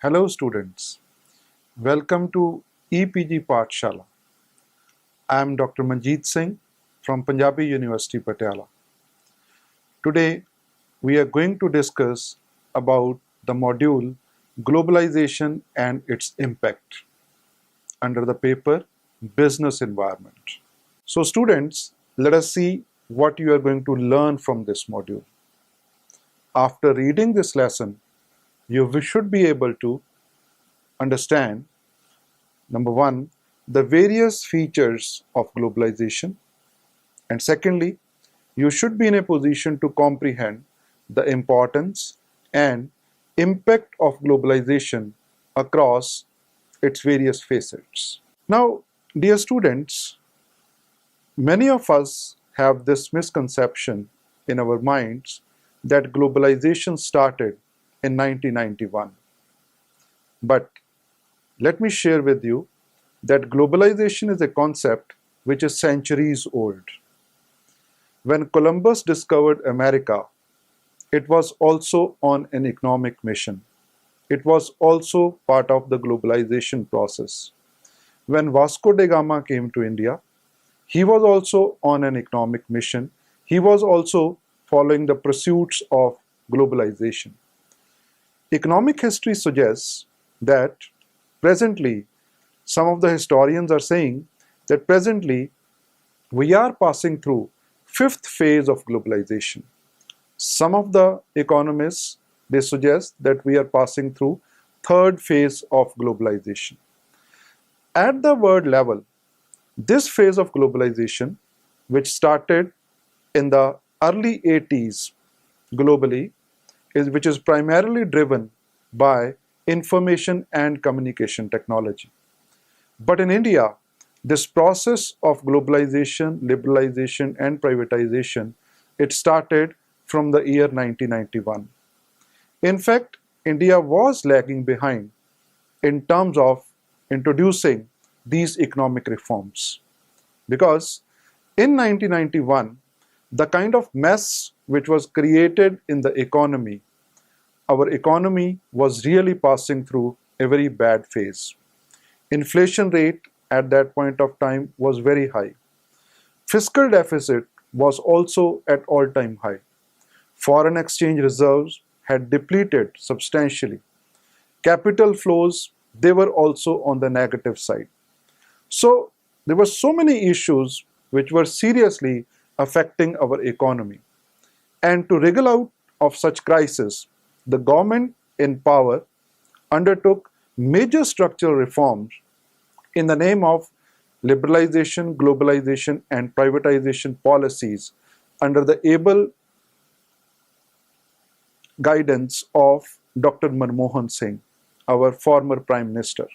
Hello students, welcome to EPG Pathshala. I am Dr. Manjeet Singh from Punjabi University, Patiala. Today we are going to discuss about the module Globalization and its Impact under the paper Business Environment. So students, let us see what you are going to learn from this module. After reading this lesson, you should be able to understand, number one, the various features of globalization, and secondly, you should be in a position to comprehend the importance and impact of globalization across its various facets. Now, dear students, many of us have this misconception in our minds that globalization started in 1991. But let me share with you that globalization is a concept which is centuries old. When Columbus discovered America, it was also on an economic mission. It was also part of the globalization process. When Vasco da Gama came to India, he was also on an economic mission. He was also following the pursuits of globalization. Economic history suggests that presently, some of the historians are saying that presently we are passing through fifth phase of globalization. Some of the economists, they suggest that we are passing through third phase of globalization. At the world level, this phase of globalization, which started in the early 80s globally, which is primarily driven by information and communication technology. But in India, this process of globalization, liberalization, and privatization, it started from the year 1991. In fact, India was lagging behind in terms of introducing these economic reforms. Because in 1991, the kind of mess which was created in the economy, our economy was really passing through a very bad phase. Inflation rate at that point of time was very high. Fiscal deficit was also at all-time high. Foreign exchange reserves had depleted substantially. Capital flows, they were also on the negative side. So there were so many issues which were seriously affecting our economy. And to wriggle out of such crisis, the government in power undertook major structural reforms in the name of liberalization, globalization, and privatization policies under the able guidance of Dr. Manmohan Singh, our former Prime Minister.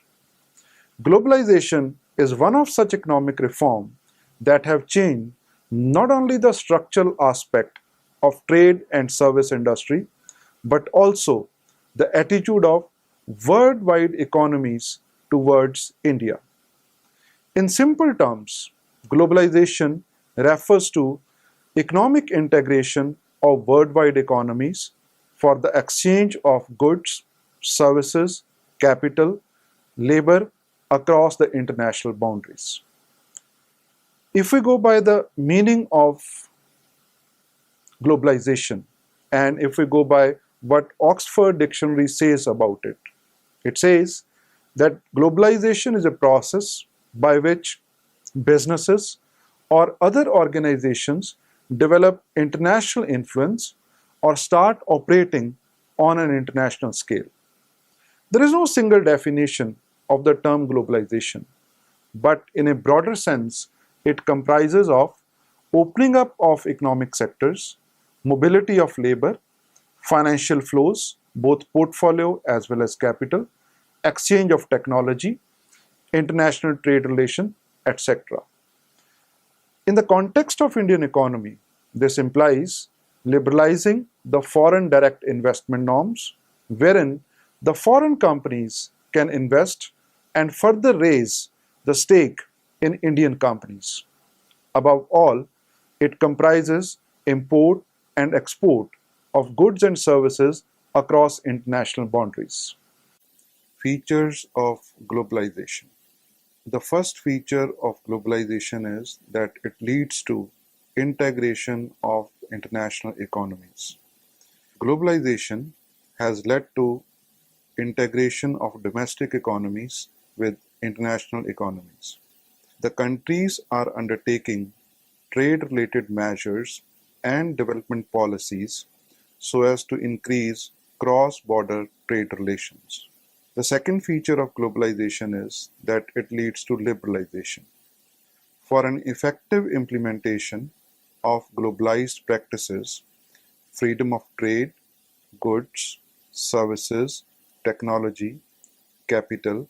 Globalization is one of such economic reforms that have changed not only the structural aspect of trade and service industry, but also the attitude of worldwide economies towards India. In simple terms, globalization refers to economic integration of worldwide economies for the exchange of goods, services, capital, labor across the international boundaries. If we go by the meaning of globalization, and if we go by what Oxford Dictionary says about it, it says that globalization is a process by which businesses or other organizations develop international influence or start operating on an international scale. There is no single definition of the term globalization, but in a broader sense, it comprises of opening up of economic sectors, mobility of labor, financial flows, both portfolio as well as capital, exchange of technology, international trade relation, etc. In the context of Indian economy, this implies liberalizing the foreign direct investment norms, wherein the foreign companies can invest and further raise the stake in Indian companies. Above all, it comprises import and export of goods and services across international boundaries. Features of globalization. The first feature of globalization is that it leads to integration of international economies. Globalization has led to integration of domestic economies with international economies. The countries are undertaking trade-related measures and development policies so as to increase cross-border trade relations. The second feature of globalization is that it leads to liberalization. For an effective implementation of globalized practices, freedom of trade, goods, services, technology, capital,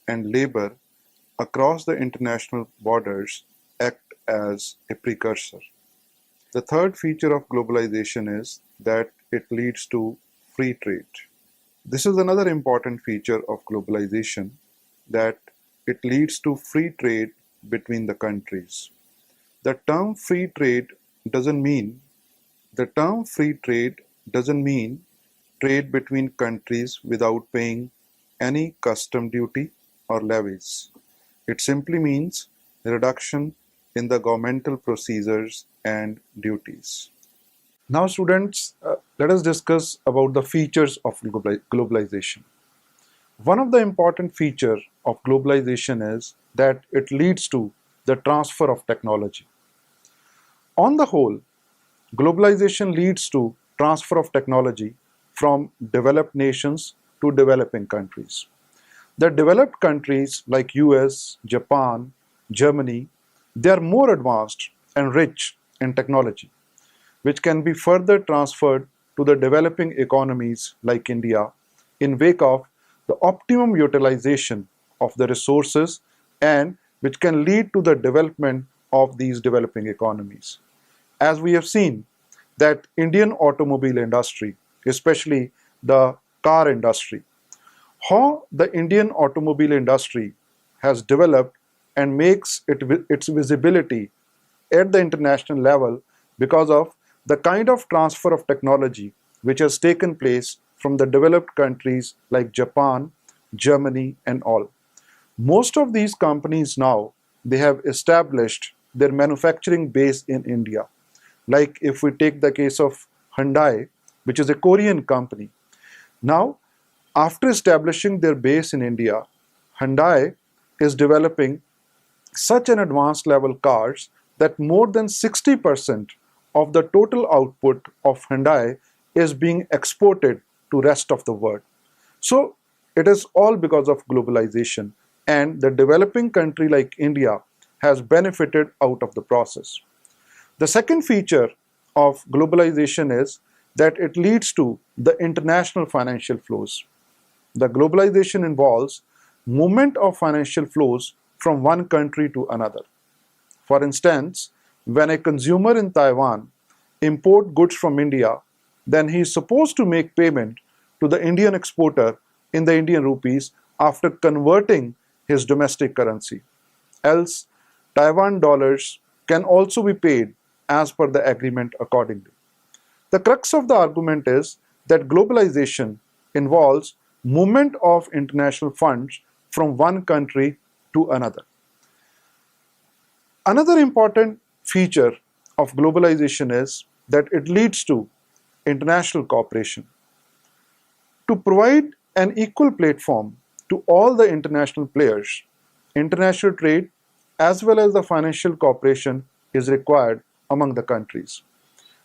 and labor across the international borders act as a precursor. The third feature of globalization is that it leads to free trade. This is another important feature of globalization, that it leads to free trade between the countries. The term free trade doesn't mean the term free trade doesn't mean trade between countries without paying any custom duty or levies. It simply means reduction in the governmental procedures and duties. Now, students, let us discuss about the features of globalization. One of the important features of globalization is that it leads to the transfer of technology. On the whole, globalization leads to transfer of technology from developed nations to developing countries. The developed countries like US, Japan, Germany, they are more advanced and rich in technology, which can be further transferred to the developing economies like India in wake of the optimum utilization of the resources, and which can lead to the development of these developing economies. As we have seen that Indian automobile industry, especially the car industry, how the Indian automobile industry has developed and makes its visibility at the international level because of the kind of transfer of technology which has taken place from the developed countries like Japan, Germany, and all. Most of these companies now, they have established their manufacturing base in India. Like if we take the case of Hyundai, which is a Korean company. Now, after establishing their base in India, Hyundai is developing such an advanced level cars that more than 60% of the total output of Hyundai is being exported to rest of the world. So it is all because of globalization, and the developing country like India has benefited out of the process. The second feature of globalization is that it leads to the international financial flows. The globalization involves movement of financial flows from one country to another. For instance, when a consumer in Taiwan import goods from India, then he is supposed to make payment to the Indian exporter in the Indian rupees after converting his domestic currency. Else, Taiwan dollars can also be paid as per the agreement accordingly. The crux of the argument is that globalization involves movement of international funds from one country to another. Another important feature of globalization is that it leads to international cooperation. To provide an equal platform to all the international players, international trade as well as the financial cooperation is required among the countries.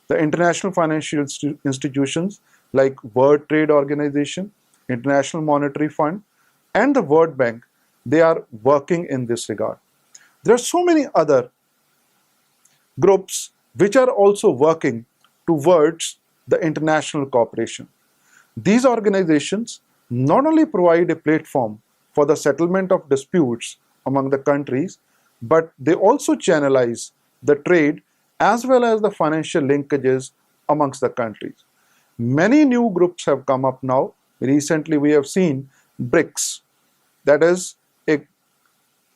The international financial institutions like World Trade Organization, International Monetary Fund, and the World Bank, they are working in this regard. There are so many other groups which are also working towards the international cooperation. These organizations not only provide a platform for the settlement of disputes among the countries, but they also channelize the trade as well as the financial linkages amongst the countries. Many new groups have come up now. Recently, we have seen BRICS, that is a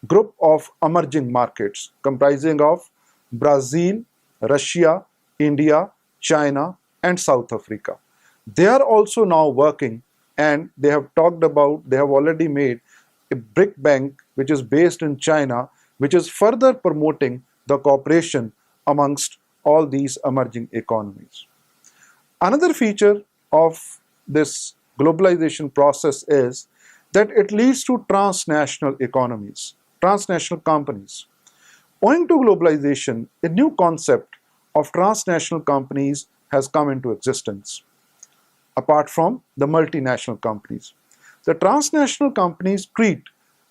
group of emerging markets comprising of Brazil, Russia, India, China, and South Africa. They are also now working and they have talked about, they have already made a brick bank which is based in China, which is further promoting the cooperation amongst all these emerging economies. Another feature of this globalization process is that it leads to transnational economies, transnational companies. Owing to globalization, a new concept of transnational companies has come into existence, apart from the multinational companies. The transnational companies treat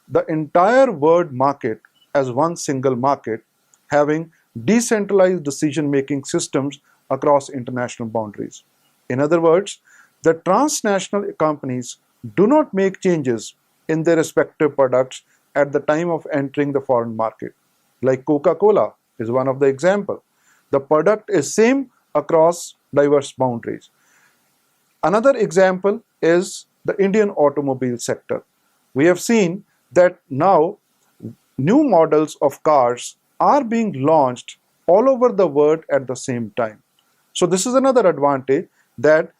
the entire world market as one single market, having decentralized decision-making systems across international boundaries. In other words, the transnational companies do not make changes in their respective products at the time of entering the foreign market. Like Coca-Cola is one of the examples. The product is same across diverse boundaries. Another example is the Indian automobile sector. We have seen that now new models of cars are being launched all over the world at the same time. So this is another advantage that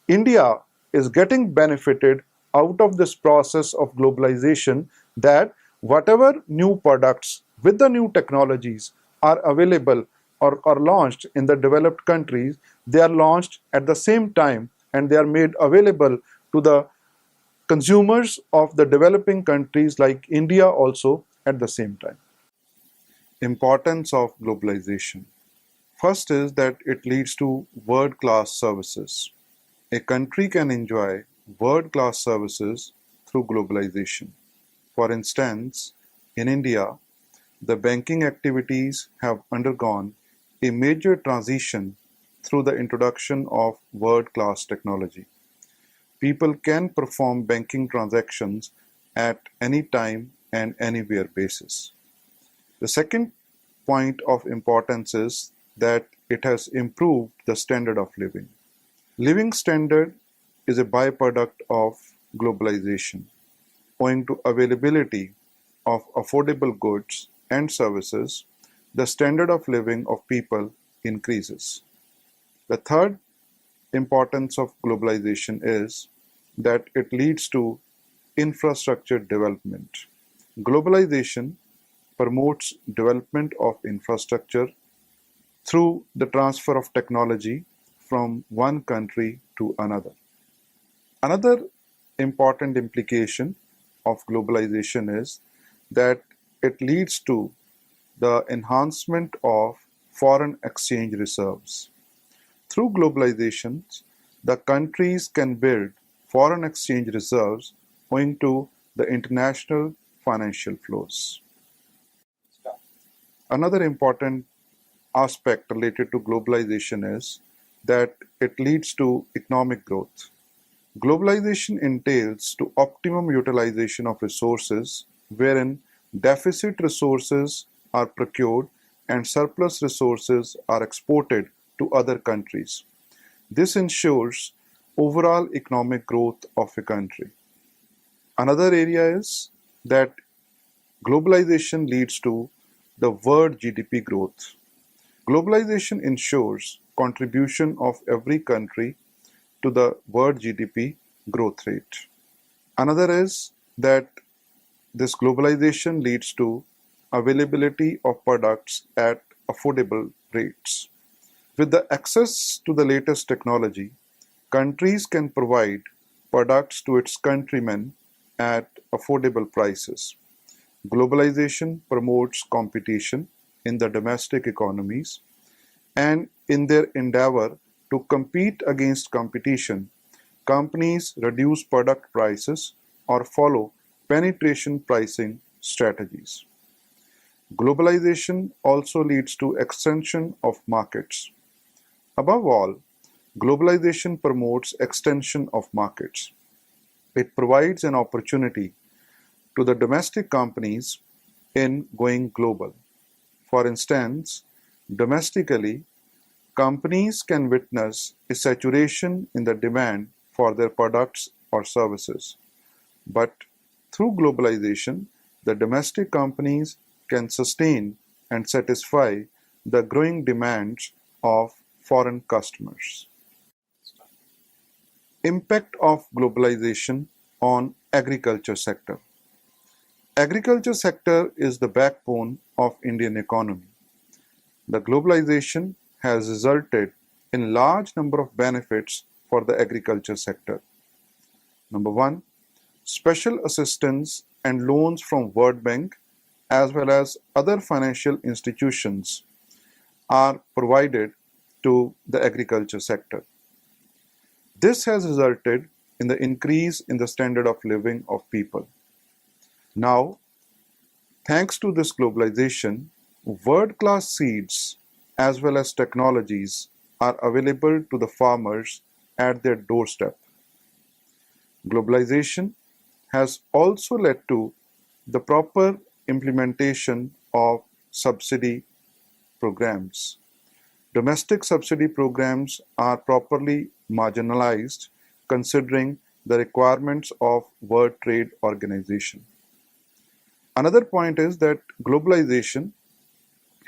India is getting benefited out of this process of globalization, that whatever new products with the new technologies are available or are launched in the developed countries, they are launched at the same time and they are made available to the consumers of the developing countries like India also at the same time. Importance of globalization. First is that it leads to world-class services. A country can enjoy world-class services through globalization. For instance, in India, the banking activities have undergone a major transition through the introduction of world-class technology. People can perform banking transactions at any time and anywhere basis. The second point of importance is that it has improved the standard of living. Living standard is a byproduct of globalization. Owing to availability of affordable goods and services, the standard of living of people increases. The third importance of globalization is that it leads to infrastructure development. Globalization promotes development of infrastructure through the transfer of technology from one country to another. Another important implication of globalization is that it leads to the enhancement of foreign exchange reserves. Through globalization, the countries can build foreign exchange reserves owing to the international financial flows. Another important aspect related to globalization is that it leads to economic growth. Globalization entails to optimum utilization of resources wherein deficit resources are procured and surplus resources are exported to other countries. This ensures overall economic growth of a country. Another area is that globalization leads to the world GDP growth. Globalization ensures contribution of every country to the world GDP growth rate. Another is that this globalization leads to availability of products at affordable rates. With the access to the latest technology, countries can provide products to its countrymen at affordable prices. Globalization promotes competition in the domestic economies, and in their endeavor to compete against competition, companies reduce product prices or follow penetration pricing strategies. Globalization also leads to extension of markets. Above all, globalization promotes extension of markets. It provides an opportunity to the domestic companies in going global. For instance, domestically, companies can witness a saturation in the demand for their products or services. But through globalization, the domestic companies can sustain and satisfy the growing demands of foreign customers. Impact of globalization on agriculture sector. Agriculture sector is the backbone of Indian economy. The globalization has resulted in large number of benefits for the agriculture sector. Number one, special assistance and loans from World Bank as well as other financial institutions are provided to the agriculture sector. This has resulted in the increase in the standard of living of people. Now, thanks to this globalization, world-class seeds as well as technologies are available to the farmers at their doorstep. Globalization has also led to the proper implementation of subsidy programs. Domestic subsidy programs are properly marginalized considering the requirements of World Trade Organization. Another point is that globalization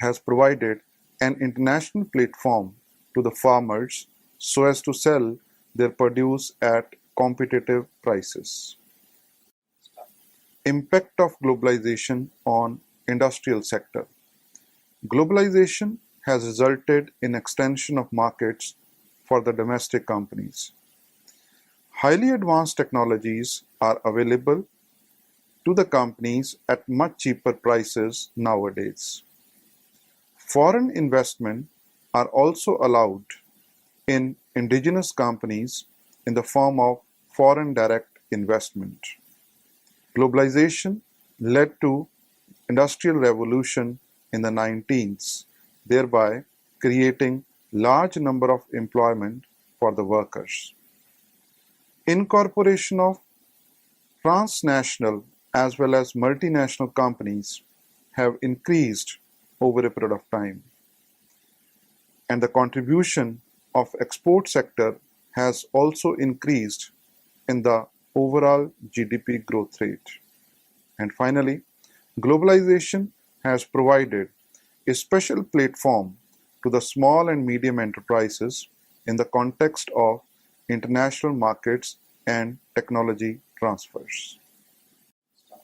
has provided an international platform to the farmers so as to sell their produce at competitive prices. Impact of globalization on industrial sector. Globalization has resulted in extension of markets for the domestic companies. Highly advanced technologies are available to the companies at much cheaper prices nowadays. Foreign investment are also allowed in indigenous companies in the form of foreign direct investment. Globalization led to industrial revolution in the 19th, thereby creating large number of employment for the workers. Incorporation of transnational as well as multinational companies have increased over a period of time, and the contribution of export sector has also increased in the overall GDP growth rate. And finally, globalization has provided a special platform to the small and medium enterprises in the context of international markets and technology transfers.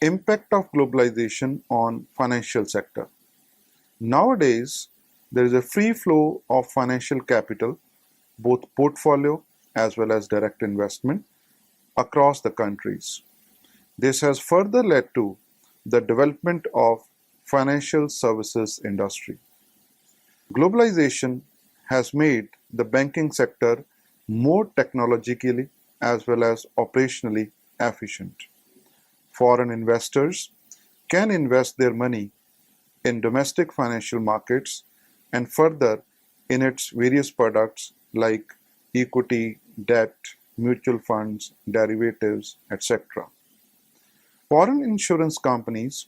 Impact of globalization on financial sector. Nowadays, there is a free flow of financial capital, both portfolio as well as direct investment, across the countries. This has further led to the development of financial services industry. Globalization has made the banking sector more technologically as well as operationally efficient. Foreign investors can invest their money in domestic financial markets and further in its various products like equity, debt, mutual funds, derivatives, etc. Foreign insurance companies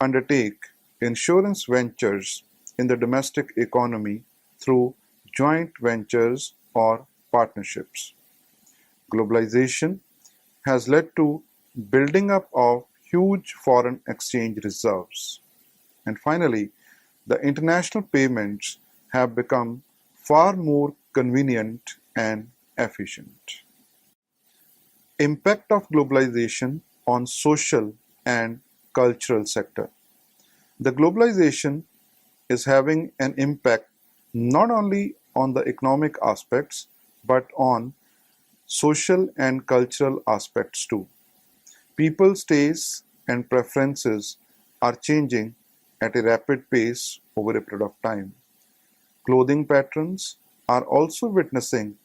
undertake insurance ventures in the domestic economy through joint ventures or partnerships. Globalization has led to building up of huge foreign exchange reserves. And finally, the international payments have become far more convenient and efficient. Impact of globalization on social and cultural sector. The globalization is having an impact not only on the economic aspects but on social and cultural aspects too. People's tastes and preferences are changing at a rapid pace over a period of time. Clothing patterns are also witnessing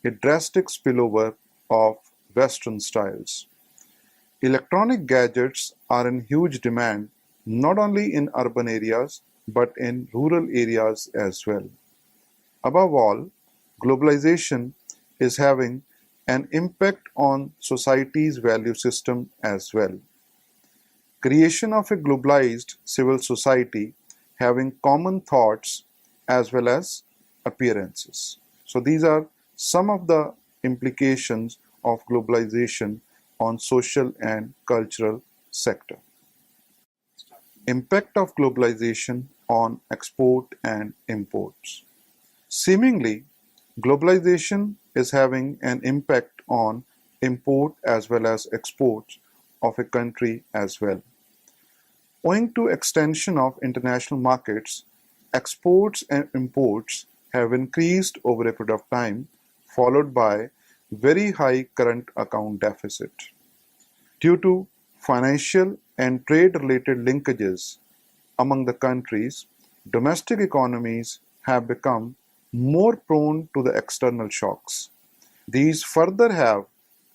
a drastic spillover of Western styles. Electronic gadgets are in huge demand not only in urban areas but in rural areas as well. Above all, globalization is having an impact on society's value system as well. Creation of a globalized civil society having common thoughts as well as appearances. So these are some of the implications of globalization on social and cultural sector. Impact of globalization on export and imports. Seemingly, globalization is having an impact on import as well as exports of a country as well. Owing to extension of international markets, exports and imports have increased over a period of time, followed by very high current account deficit. Due to financial and trade-related linkages among the countries, domestic economies have become more prone to the external shocks. These further have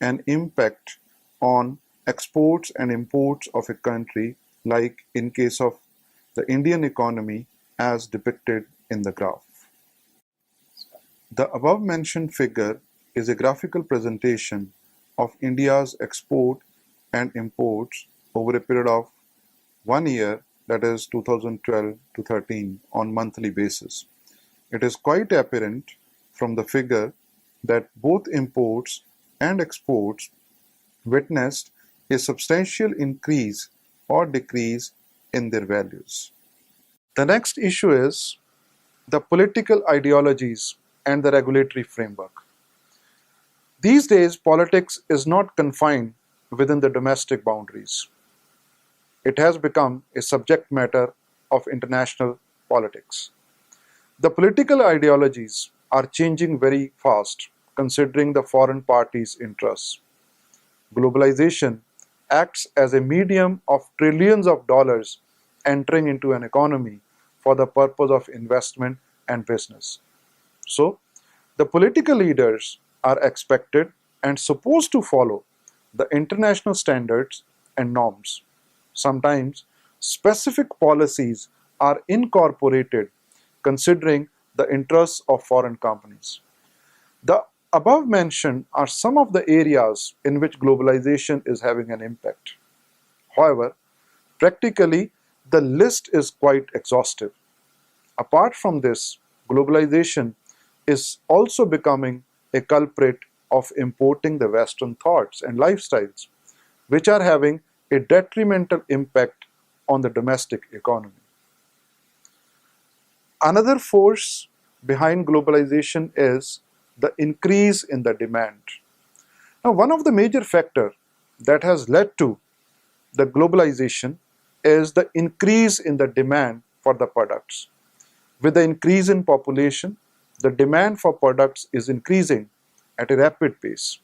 an impact on exports and imports of a country, like in case of the Indian economy as depicted in the graph. The above mentioned figure is a graphical presentation of India's export and imports over a period of 1 year, that is 2012 to 13, on monthly basis. It is quite apparent from the figure that both imports and exports witnessed a substantial increase or decrease in their values. The next issue is the political ideologies and the regulatory framework. These days, politics is not confined within the domestic boundaries. It has become a subject matter of international politics. The political ideologies are changing very fast, considering the foreign parties' interests. Globalization acts as a medium of trillions of dollars entering into an economy for the purpose of investment and business. So, the political leaders are expected and supposed to follow the international standards and norms. Sometimes, specific policies are incorporated considering the interests of foreign companies. The above mentioned are some of the areas in which globalization is having an impact. However, practically, the list is quite exhaustive. Apart from this, globalization is also becoming a culprit of importing the Western thoughts and lifestyles, which are having a detrimental impact on the domestic economy. Another force behind globalization is the increase in the demand. Now, one of the major factors that has led to the globalization is the increase in the demand for the products. With the increase in population, the demand for products is increasing at a rapid pace.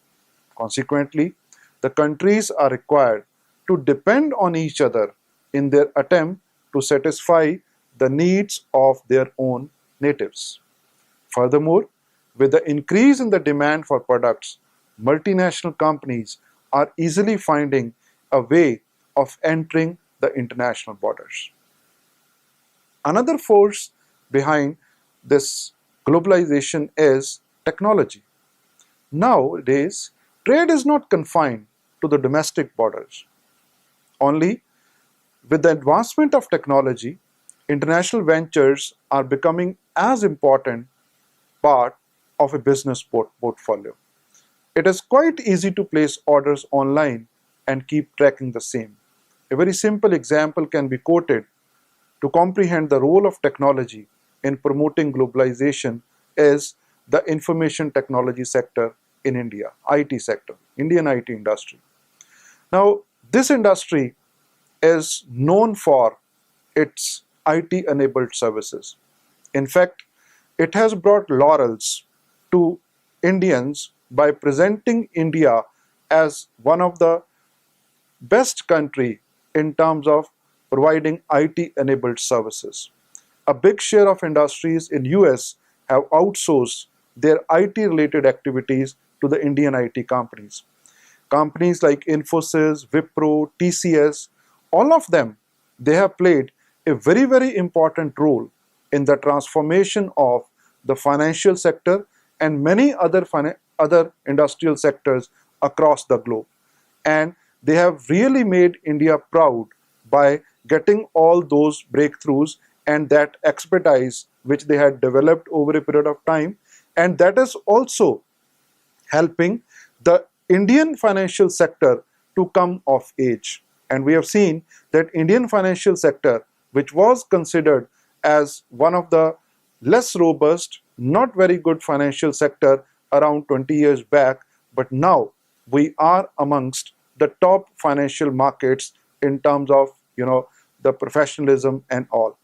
Consequently, the countries are required to depend on each other in their attempt to satisfy the needs of their own natives. Furthermore, with the increase in the demand for products, multinational companies are easily finding a way of entering the international borders. Another force behind this globalization is technology. Nowadays, trade is not confined to the domestic borders. Only with the advancement of technology, international ventures are becoming as important part of a business portfolio. It is quite easy to place orders online and keep tracking the same. A very simple example can be quoted to comprehend the role of technology in promoting globalization is the information technology sector in India, IT sector, Indian IT industry. Now, this industry is known for its IT-enabled services. In fact, it has brought laurels to Indians by presenting India as one of the best country in terms of providing IT-enabled services. A big share of industries in US have outsourced their IT-related activities to the Indian IT companies. Companies like Infosys, Wipro, TCS, all of them, they have played a very, very important role in the transformation of the financial sector and many other industrial sectors across the globe. And they have really made India proud by getting all those breakthroughs and that expertise which they had developed over a period of time. And that is also helping the Indian financial sector to come of age. And we have seen that Indian financial sector, which was considered as one of the less robust, not very good financial sector around 20 years back, but now we are amongst the top financial markets in terms of the professionalism and all.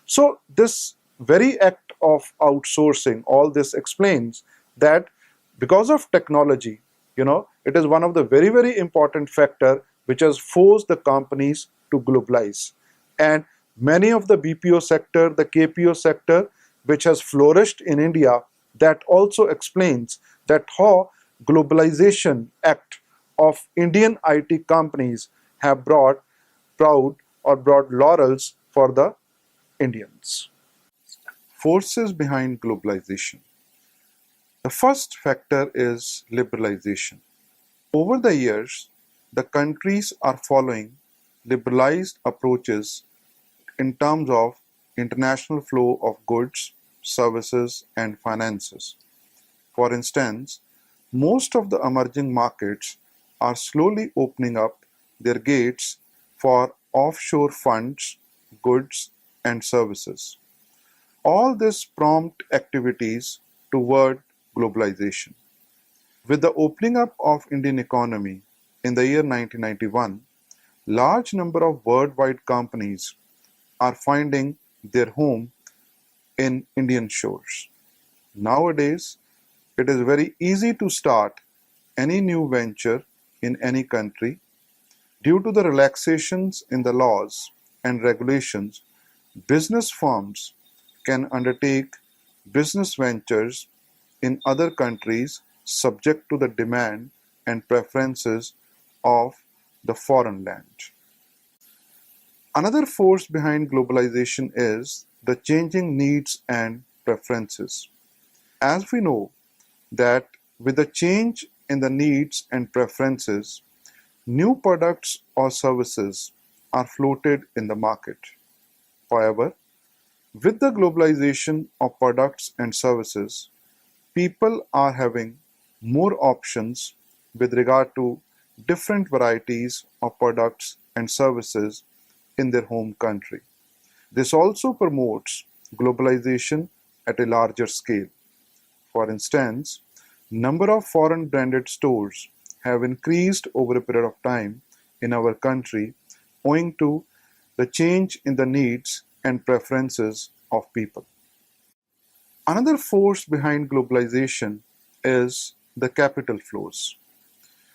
So this very act of outsourcing, all this explains that because of technology, it is one of the very, very important factor which has forced the companies to globalize. And many of the BPO sector, the KPO sector, which has flourished in India, that also explains that how globalization act of Indian IT companies have brought proud or brought laurels for the Indians. Forces behind globalization. The first factor is liberalization. Over the years, the countries are following liberalized approaches in terms of international flow of goods, services, and finances. For instance, most of the emerging markets are slowly opening up their gates for offshore funds, goods, and services. All this prompt activities toward globalization. With the opening up of Indian economy in the year 1991, large number of worldwide companies are finding their home in Indian shores. Nowadays, it is very easy to start any new venture in any country. Due to the relaxations in the laws and regulations, business firms can undertake business ventures in other countries subject to the demand and preferences of the foreign land. Another force behind globalization is the changing needs and preferences. As we know that with the change in the needs and preferences, new products or services are floated in the market. However, with the globalization of products and services, people are having more options with regard to different varieties of products and services in their home country. This also promotes globalization at a larger scale. For instance, number of foreign branded stores have increased over a period of time in our country owing to the change in the needs and preferences of people. Another force behind globalization is the capital flows.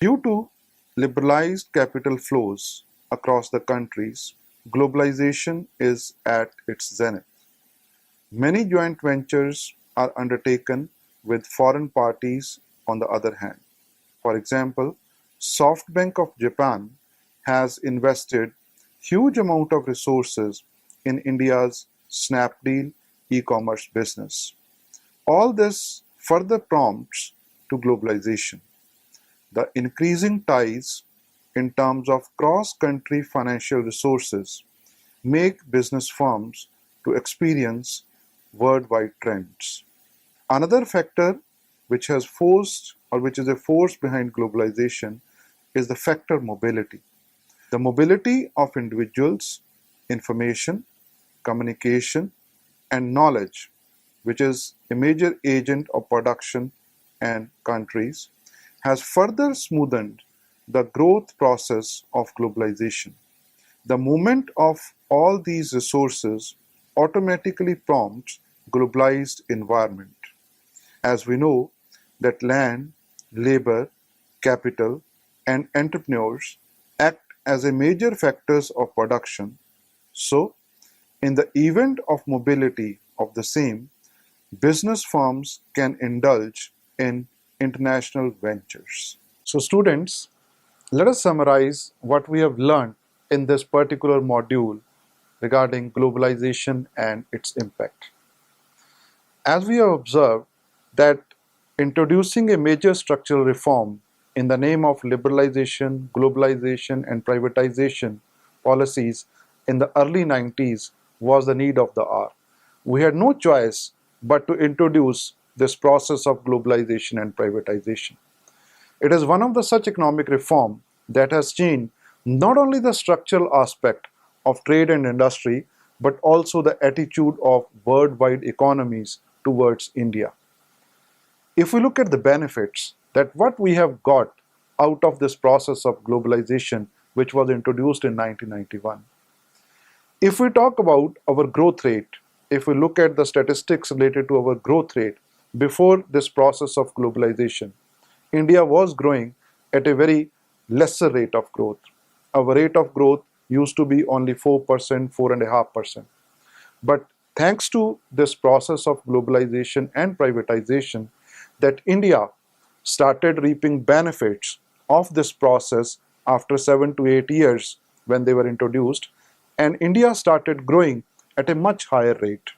Due to liberalized capital flows across the countries, globalization is at its zenith. Many joint ventures are undertaken with foreign parties on the other hand. For example, SoftBank of Japan has invested huge amount of resources in India's Snapdeal e-commerce business. All this further prompts to globalization. The increasing ties in terms of cross-country financial resources make business firms to experience worldwide trends. Another factor which has forced or which is a force behind globalization is the factor mobility. The mobility of individuals, information, communication, and knowledge, which is a major agent of production and countries, has further smoothened the growth process of globalization. The movement of all these resources automatically prompts globalized environment. As we know that land, labor, capital, and entrepreneurs act as a major factors of production. So, in the event of mobility of the same, business firms can indulge in international ventures. So students, let us summarize what we have learned in this particular module regarding globalization and its impact. As we have observed that introducing a major structural reform in the name of liberalization, globalization, and privatization policies in the early 90s was the need of the hour. We had no choice but to introduce this process of globalization and privatization. It is one of the such economic reform that has changed not only the structural aspect of trade and industry, but also the attitude of worldwide economies towards India. If we look at the benefits that what we have got out of this process of globalization, which was introduced in 1991. If we talk about our growth rate, if we look at the statistics related to our growth rate before this process of globalization, India was growing at a very lesser rate of growth. Our rate of growth used to be only 4%, 4.5%. But thanks to this process of globalization and privatization, that India started reaping benefits of this process after 7 to 8 years when they were introduced, and India started growing at a much higher rate.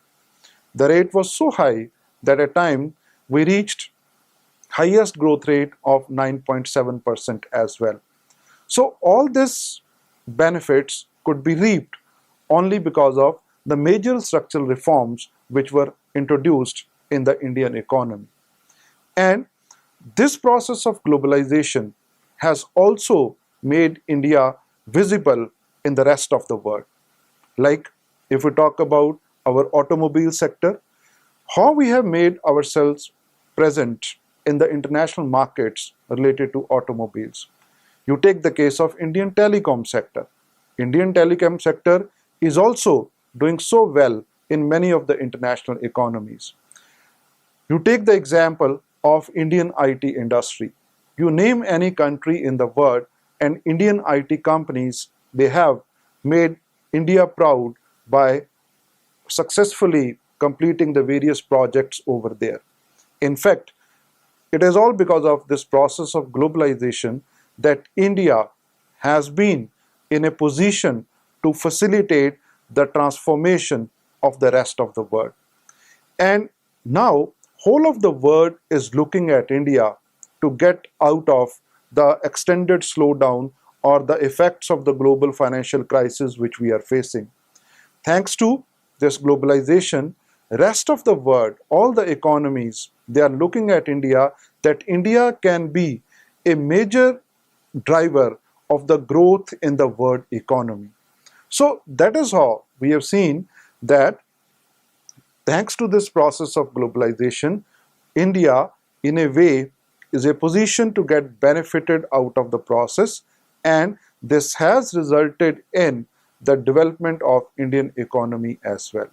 The rate was so high that at a time we reached highest growth rate of 9.7% as well. So all these benefits could be reaped only because of the major structural reforms which were introduced in the Indian economy. And this process of globalization has also made India visible in the rest of the world. Like if we talk about our automobile sector, how we have made ourselves present in the international markets related to automobiles. You take the case of Indian telecom sector. Indian telecom sector is also doing so well in many of the international economies. You take the example of Indian IT industry. You name any country in the world and Indian IT companies, they have made India proud by successfully completing the various projects over there. In fact, it is all because of this process of globalization that India has been in a position to facilitate the transformation of the rest of the world. And now, whole of the world is looking at India to get out of the extended slowdown or the effects of the global financial crisis which we are facing. Thanks to this globalization, rest of the world, all the economies, they are looking at India, that India can be a major driver of the growth in the world economy. So that is how we have seen that thanks to this process of globalization, India in a way is a position to get benefited out of the process, and this has resulted in the development of Indian economy as well.